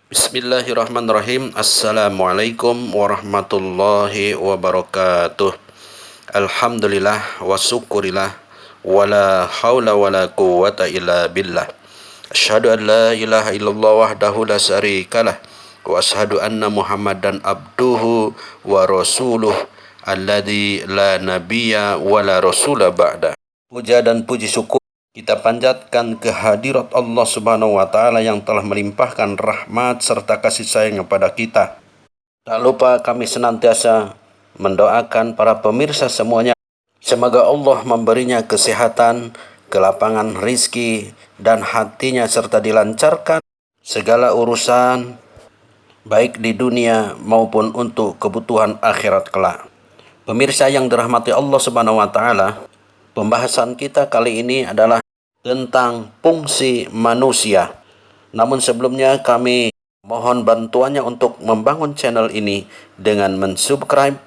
Bismillahirrahmanirrahim. Assalamualaikum warahmatullahi wabarakatuh. Alhamdulillah wa syukurillah wala haula wala quwata illa billah. Asyhadu an la ilaha illallah wahdahu la syarikalah wa asyhadu anna Muhammadan abduhu wa rasuluh alladzi la nabiyya wa la rasula ba'da. Puja dan puji syukur kita panjatkan kehadirat Allah Subhanahu wa taala yang telah melimpahkan rahmat serta kasih sayang kepada kita. Tak lupa kami senantiasa mendoakan para pemirsa semuanya. Semoga Allah memberinya kesehatan, kelapangan rizki, dan hatinya serta dilancarkan segala urusan baik di dunia maupun untuk kebutuhan akhirat kelak. Pemirsa yang dirahmati Allah Subhanahu wa taala, pembahasan kita kali ini adalah tentang fungsi manusia. Namun sebelumnya kami mohon bantuannya untuk membangun channel ini dengan mensubscribe,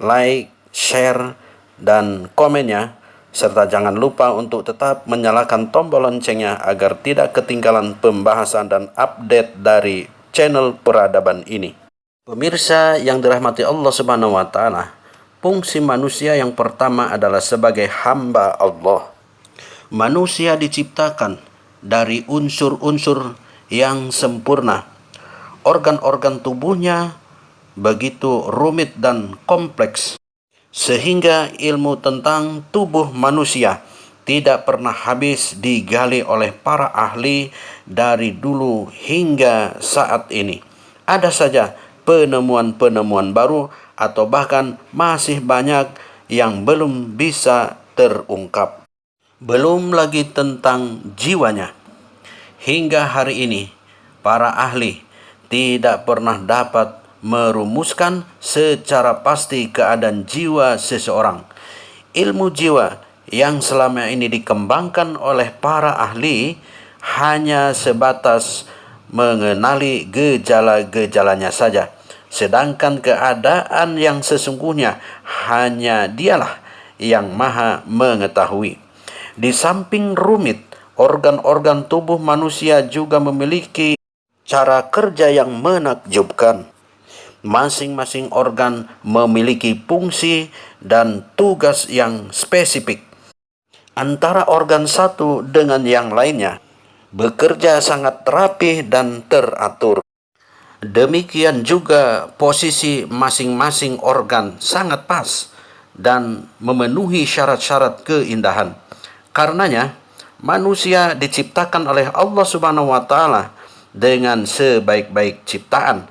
like, share, dan komennya. Serta jangan lupa untuk tetap menyalakan tombol loncengnya agar tidak ketinggalan pembahasan dan update dari channel peradaban ini. Pemirsa yang dirahmati Allah Subhanahu wa taala, fungsi manusia yang pertama adalah sebagai hamba Allah. Manusia diciptakan dari unsur-unsur yang sempurna. Organ-organ tubuhnya begitu rumit dan kompleks, sehingga ilmu tentang tubuh manusia tidak pernah habis digali oleh para ahli dari dulu hingga saat ini. Ada saja penemuan-penemuan baru atau bahkan masih banyak yang belum bisa terungkap. Belum lagi tentang jiwanya. Hingga hari ini, para ahli tidak pernah dapat merumuskan secara pasti keadaan jiwa seseorang. Ilmu jiwa yang selama ini dikembangkan oleh para ahli hanya sebatas mengenali gejala-gejalanya saja. Sedangkan keadaan yang sesungguhnya hanya dialah yang maha mengetahui. Di samping rumit, organ-organ tubuh manusia juga memiliki cara kerja yang menakjubkan. Masing-masing organ memiliki fungsi dan tugas yang spesifik. Antara organ satu dengan yang lainnya bekerja sangat rapi dan teratur. Demikian juga posisi masing-masing organ sangat pas dan memenuhi syarat-syarat keindahan. Karenanya, manusia diciptakan oleh Allah Subhanahu wa taala dengan sebaik-baik ciptaan.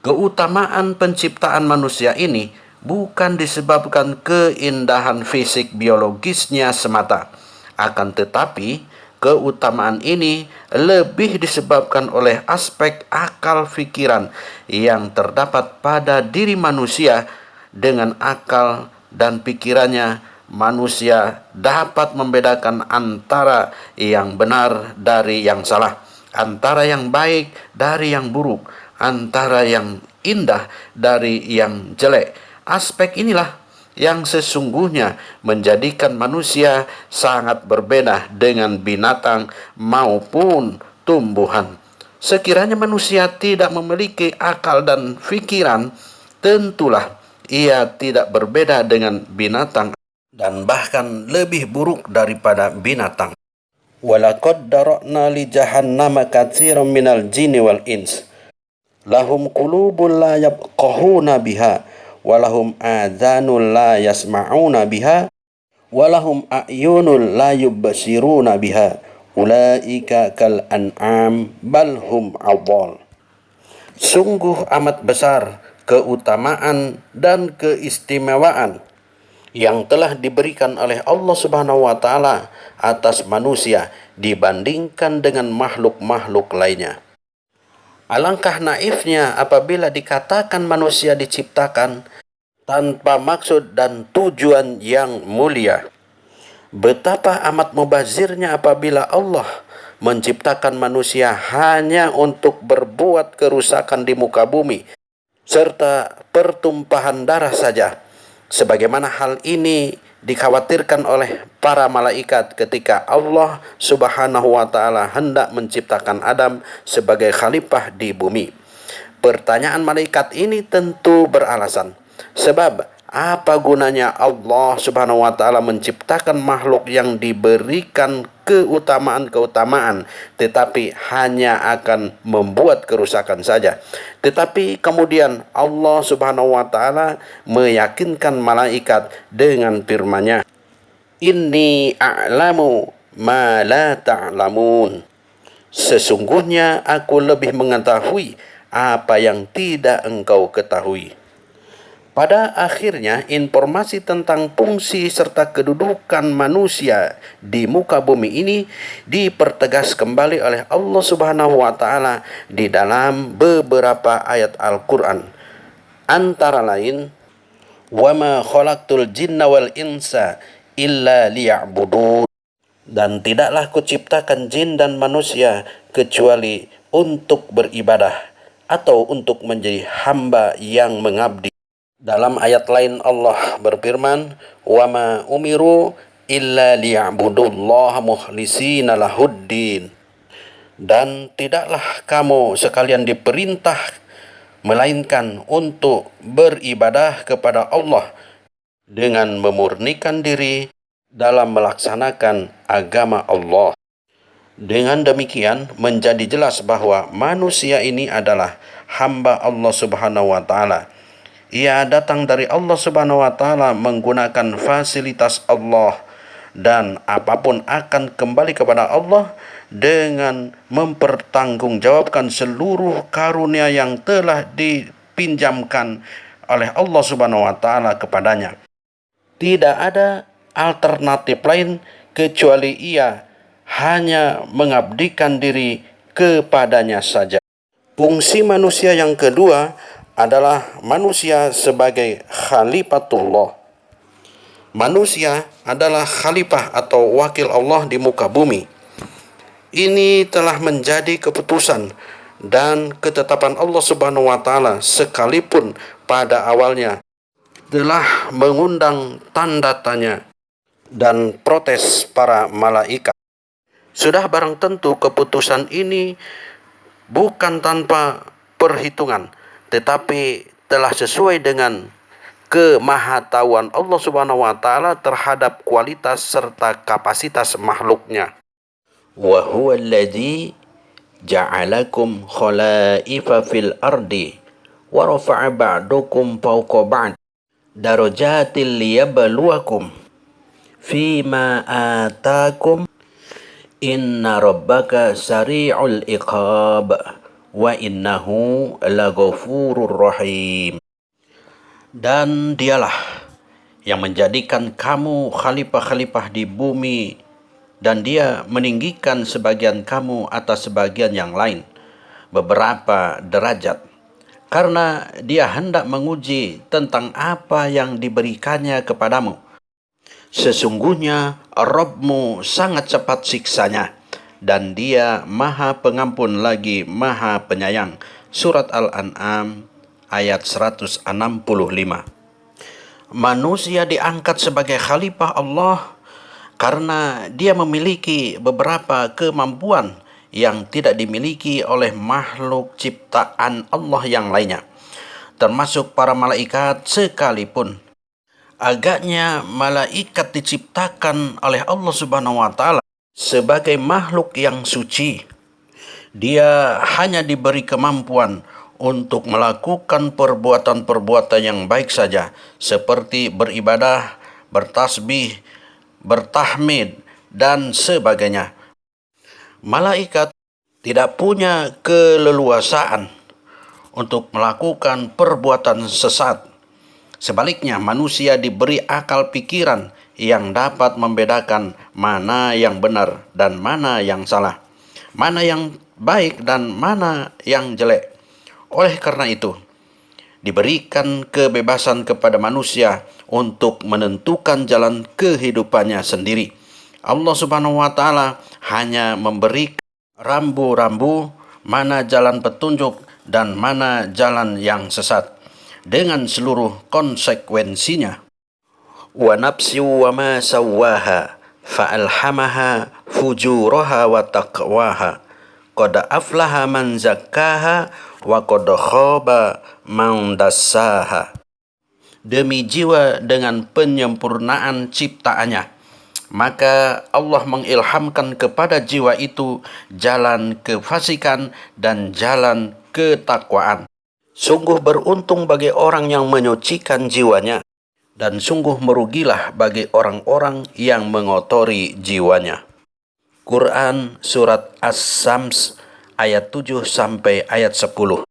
Keutamaan penciptaan manusia ini bukan disebabkan keindahan fisik biologisnya semata, akan tetapi keutamaan ini lebih disebabkan oleh aspek akal pikiran yang terdapat pada diri manusia. Dengan akal dan pikirannya, manusia dapat membedakan antara yang benar dari yang salah, antara yang baik dari yang buruk, antara yang indah dari yang jelek. Aspek inilah yang sesungguhnya menjadikan manusia sangat berbeda dengan binatang maupun tumbuhan. Sekiranya manusia tidak memiliki akal dan pikiran, tentulah ia tidak berbeda dengan binatang dan bahkan lebih buruk daripada binatang. Walaqad dara'na li jahannama katsiran minal jinni wal ins. Lahum qulubun la yafqahuna biha, walahum adzanun la yasma'una biha, walahum a'yunun la yubsiruna biha. Ulaika kal an'am bal hum adall. Sungguh amat besar keutamaan dan keistimewaan yang telah diberikan oleh Allah Subhanahu wa taala atas manusia dibandingkan dengan makhluk-makhluk lainnya. Alangkah naifnya apabila dikatakan manusia diciptakan tanpa maksud dan tujuan yang mulia. Betapa amat mubazirnya apabila Allah menciptakan manusia hanya untuk berbuat kerusakan di muka bumi serta pertumpahan darah saja. Sebagaimana hal ini dikhawatirkan oleh para malaikat ketika Allah Subhanahu wa taala hendak menciptakan Adam sebagai khalifah di bumi. Pertanyaan malaikat ini tentu beralasan. Sebab apa gunanya Allah Subhanahu wa taala menciptakan makhluk yang diberikan keutamaan-keutamaan tetapi hanya akan membuat kerusakan saja. Tetapi kemudian Allah Subhanahu wa taala meyakinkan malaikat dengan firman-Nya, "Inni a'lamu ma la ta'lamun." Sesungguhnya aku lebih mengetahui apa yang tidak engkau ketahui. Pada akhirnya, informasi tentang fungsi serta kedudukan manusia di muka bumi ini dipertegas kembali oleh Allah Subhanahu wa taala di dalam beberapa ayat Al-Qur'an. Antara lain, "Wa ma khalaqtul jinna wal insa illa liya'budun." Dan tidaklah kuciptakan jin dan manusia kecuali untuk beribadah atau untuk menjadi hamba yang mengabdi. Dalam ayat lain Allah berfirman, "Wa ma umiru illa liya'budullaha mukhlishina lahuddin." Dan tidaklah kamu sekalian diperintah melainkan untuk beribadah kepada Allah dengan memurnikan diri dalam melaksanakan agama Allah. Dengan demikian menjadi jelas bahwa manusia ini adalah hamba Allah Subhanahu wa taala. Ia datang dari Allah Subhanahu wa taala menggunakan fasilitas Allah dan apapun akan kembali kepada Allah dengan mempertanggungjawabkan seluruh karunia yang telah dipinjamkan oleh Allah Subhanahu wa taala kepadanya. Tidak ada alternatif lain kecuali ia hanya mengabdikan diri kepadanya saja. Fungsi manusia yang kedua adalah manusia sebagai khalifatullah. Manusia adalah khalifah atau wakil Allah di muka bumi. Ini telah menjadi keputusan dan ketetapan Allah Subhanahu wa taala sekalipun pada awalnya telah mengundang tanda tanya dan protes para malaikat. Sudah barang tentu keputusan ini bukan tanpa perhitungan, tetapi telah sesuai dengan kemahatauan Allah Subhanahu wa taala terhadap kualitas serta kapasitas makhluknya. Wa huwa alladzi ja'alakum khalaifa fil ardi wa rafa'a ba'dakum fawqa ba'd darajatil liyabluwakum fima atakum inna rabbaka sari'ul iqab wa innahu laghafurur rahim. Dan dialah yang menjadikan kamu khalifah-khalifah di bumi, dan dia meninggikan sebagian kamu atas sebagian yang lain beberapa derajat, karena dia hendak menguji tentang apa yang diberikannya kepadamu. Sesungguhnya Rabbmu sangat cepat siksanya, dan dia maha pengampun lagi maha penyayang. Surat Al-An'am ayat 165. Manusia diangkat sebagai khalifah Allah karena dia memiliki beberapa kemampuan yang tidak dimiliki oleh makhluk ciptaan Allah yang lainnya, termasuk para malaikat sekalipun. Agaknya malaikat diciptakan oleh Allah Subhanahu wa taala sebagai makhluk yang suci. Dia hanya diberi kemampuan untuk melakukan perbuatan-perbuatan yang baik saja, seperti beribadah, bertasbih, bertahmid, dan sebagainya. Malaikat tidak punya keleluasaan untuk melakukan perbuatan sesat. Sebaliknya, manusia diberi akal pikiran yang dapat membedakan mana yang benar dan mana yang salah, mana yang baik dan mana yang jelek. Oleh karena itu, diberikan kebebasan kepada manusia untuk menentukan jalan kehidupannya sendiri. Allah Subhanahu wa taala hanya memberi rambu-rambu mana jalan petunjuk dan mana jalan yang sesat dengan seluruh konsekuensinya. wa nafsi wa ma sawwaha fa'alhamaha fujuraha wa taqwaha qad aflaha man zakkaha wa qad khaba man dassaha. Demi jiwa dengan penyempurnaan ciptaannya, maka Allah mengilhamkan kepada jiwa itu jalan kefasikan dan jalan ketakwaan. Sungguh beruntung bagi orang yang menyucikan jiwanya, dan sungguh merugilah bagi orang-orang yang mengotori jiwanya. Quran Surat As-Sams ayat 7 sampai ayat 10.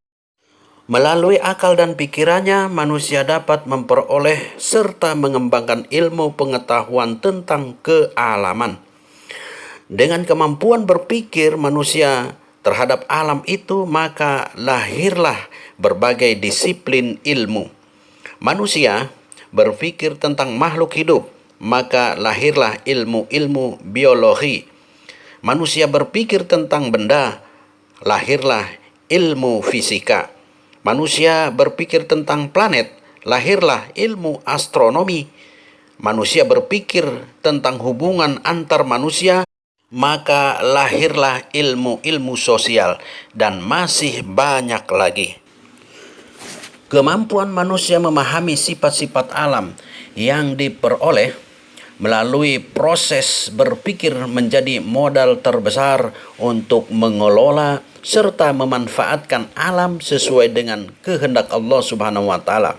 Melalui akal dan pikirannya, manusia dapat memperoleh serta mengembangkan ilmu pengetahuan tentang kealaman. Dengan kemampuan berpikir manusia terhadap alam itu, maka lahirlah berbagai disiplin ilmu. Manusia berpikir tentang makhluk hidup, maka lahirlah ilmu-ilmu biologi. Manusia berpikir tentang benda, lahirlah ilmu fisika. Manusia berpikir tentang planet, lahirlah ilmu astronomi. Manusia berpikir tentang hubungan antar manusia, maka lahirlah ilmu-ilmu sosial, dan masih banyak lagi. Kemampuan manusia memahami sifat-sifat alam yang diperoleh melalui proses berpikir menjadi modal terbesar untuk mengelola serta memanfaatkan alam sesuai dengan kehendak Allah Subhanahu wa taala.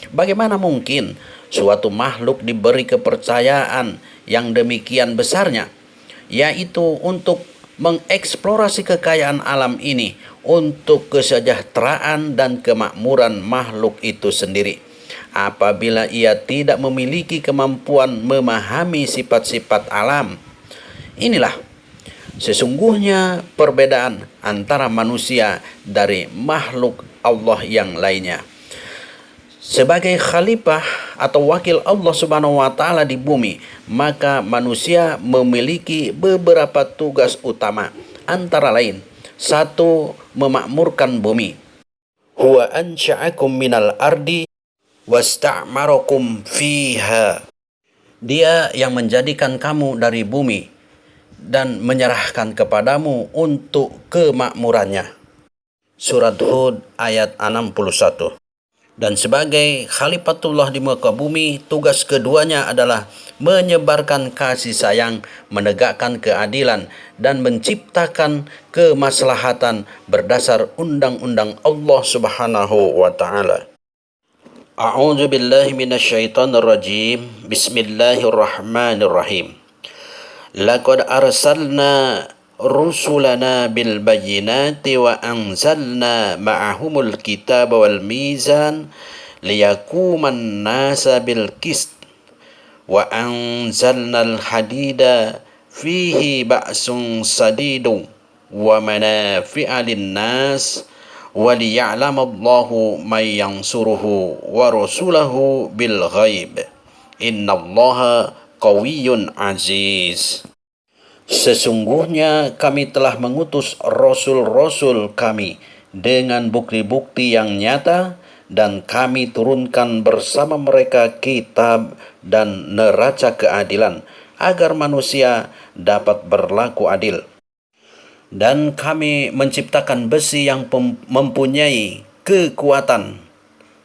Bagaimana mungkin suatu makhluk diberi kepercayaan yang demikian besarnya, yaitu untuk mengeksplorasi kekayaan alam ini untuk kesejahteraan dan kemakmuran makhluk itu sendiri, apabila ia tidak memiliki kemampuan memahami sifat-sifat alam? Inilah sesungguhnya perbedaan antara manusia dari makhluk Allah yang lainnya. Sebagai khalifah atau wakil Allah Subhanahu wa taala di bumi, maka manusia memiliki beberapa tugas utama, antara lain: 1. Memakmurkan bumi. Huwa ansha'akum minal ardi wasta'marakum fiha. Dia yang menjadikan kamu dari bumi dan menyerahkan kepadamu untuk kemakmurannya. Surat Hud ayat 61. Dan sebagai khalifatullah di muka bumi, tugas keduanya adalah menyebarkan kasih sayang, menegakkan keadilan, dan menciptakan kemaslahatan berdasar undang-undang Allah Subhanahu wa taala. A'udzu billahi minasyaitonir rajim. Bismillahirrahmanirrahim. Laqad arsalna rusulana bil bayyinati wa anzalna ma'ahumul kitaba wal mizan liyakuman nasa bil qist wa anzalnal hadida fihi ba'sun sadidun wa manafi'a lin-nas wa liya'lamallahu may yansuruhu wa rasulahu bil ghaib innallaha qawiyyun aziz. Sesungguhnya kami telah mengutus rasul-rasul kami dengan bukti-bukti yang nyata, dan kami turunkan bersama mereka kitab dan neraca keadilan, agar manusia dapat berlaku adil. Dan kami menciptakan besi yang mempunyai kekuatan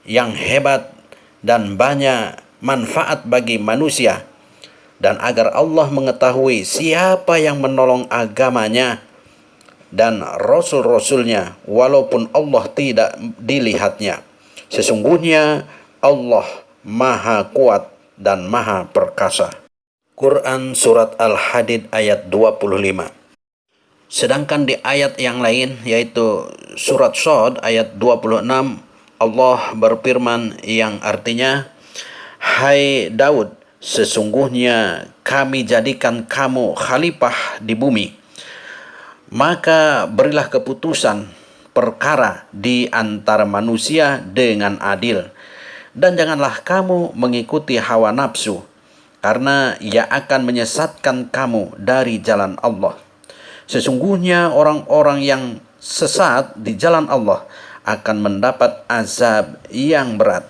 yang hebat dan banyak manfaat bagi manusia, dan agar Allah mengetahui siapa yang menolong agamanya dan rasul-rasulnya walaupun Allah tidak dilihatnya. Sesungguhnya Allah Maha Kuat dan Maha Perkasa. Quran Surat Al-Hadid ayat 25. Sedangkan di ayat yang lain, yaitu Surat Shad ayat 26, Allah berfirman yang artinya, Hai Daud, sesungguhnya kami jadikan kamu khalifah di bumi, maka berilah keputusan perkara di antara manusia dengan adil, dan janganlah kamu mengikuti hawa nafsu, karena ia akan menyesatkan kamu dari jalan Allah. Sesungguhnya orang-orang yang sesat di jalan Allah akan mendapat azab yang berat,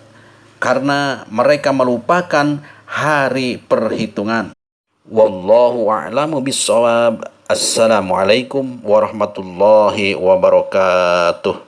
karena mereka melupakan hari perhitungan. Wallahu a'lamu bissawab. Assalamualaikum warahmatullahi wabarakatuh.